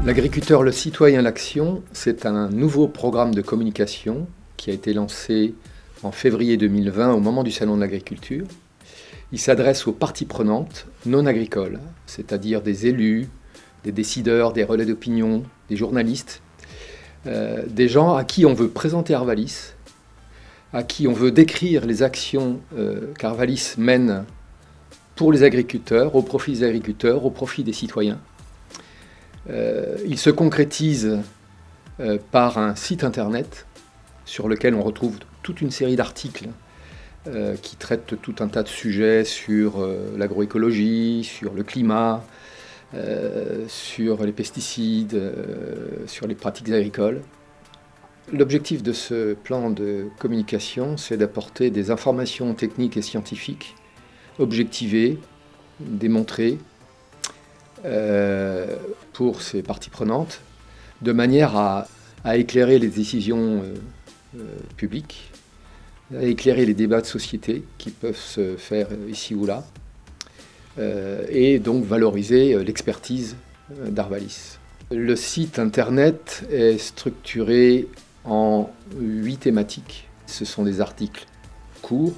L'agriculteur, le citoyen, l'action, c'est un nouveau programme de communication qui a été lancé en février 2020 au moment du Salon de l'agriculture. Il s'adresse aux parties prenantes non agricoles, c'est-à-dire des élus, des décideurs, des relais d'opinion, des journalistes, des gens à qui on veut présenter Arvalis, à qui on veut décrire les actions qu'Arvalis mène pour les agriculteurs, au profit des agriculteurs, au profit des citoyens. Il se concrétise par un site internet sur lequel on retrouve toute une série d'articles qui traitent tout un tas de sujets sur l'agroécologie, sur le climat, sur les pesticides, sur les pratiques agricoles. L'objectif de ce plan de communication, c'est d'apporter des informations techniques et scientifiques objectivées, démontrées, pour ces parties prenantes, de manière à éclairer les décisions publiques, à éclairer les débats de société qui peuvent se faire ici ou là, et donc valoriser l'expertise d'Arvalis. Le site internet est structuré en 8 thématiques. Ce sont des articles courts,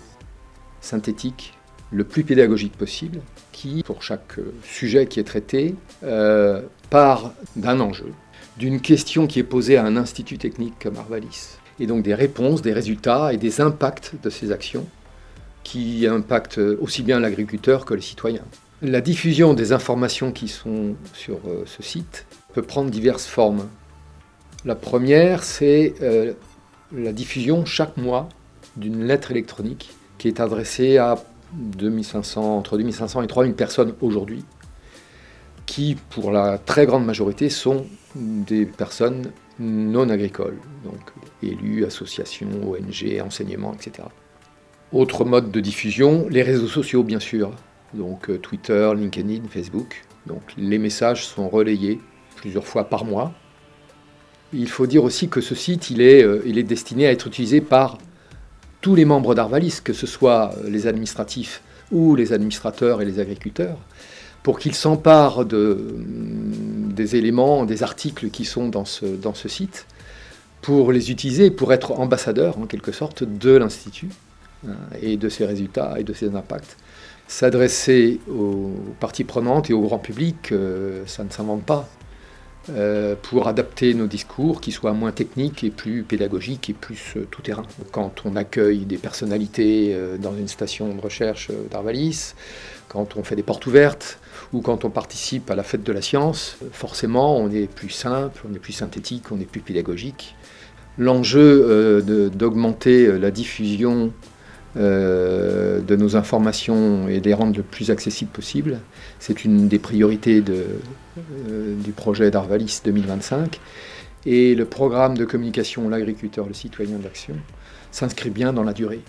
synthétiques, le plus pédagogique possible, qui, pour chaque sujet qui est traité, part d'un enjeu, d'une question qui est posée à un institut technique comme Arvalis, et donc des réponses, des résultats et des impacts de ces actions qui impactent aussi bien l'agriculteur que les citoyens. La diffusion des informations qui sont sur ce site peut prendre diverses formes. La première, c'est la diffusion chaque mois d'une lettre électronique qui est adressée à entre 2500 et 3000 personnes aujourd'hui, qui, pour la très grande majorité, sont des personnes non agricoles, donc élus, associations, ONG, enseignements, etc. Autre mode de diffusion, les réseaux sociaux, bien sûr, donc Twitter, LinkedIn, Facebook. Donc les messages sont relayés plusieurs fois par mois. Il faut dire aussi que ce site, il est destiné à être utilisé par tous les membres d'Arvalis, que ce soit les administratifs ou les administrateurs et les agriculteurs, pour qu'ils s'emparent des éléments, des articles qui sont dans ce site, pour les utiliser, pour être ambassadeurs, en quelque sorte, de l'Institut, et de ses résultats et de ses impacts. S'adresser aux parties prenantes et au grand public, ça ne s'invente pas. Pour adapter nos discours, qui soient moins techniques et plus pédagogiques et plus tout-terrain. Quand on accueille des personnalités dans une station de recherche d'Arvalis, quand on fait des portes ouvertes ou quand on participe à la fête de la science, forcément on est plus simple, on est plus synthétique, on est plus pédagogique. L'enjeu d'augmenter la diffusion de nos informations et de les rendre le plus accessibles possible. C'est une des priorités du projet d'Arvalis 2025. Et le programme de communication L'agriculteur, le citoyen de l'action s'inscrit bien dans la durée.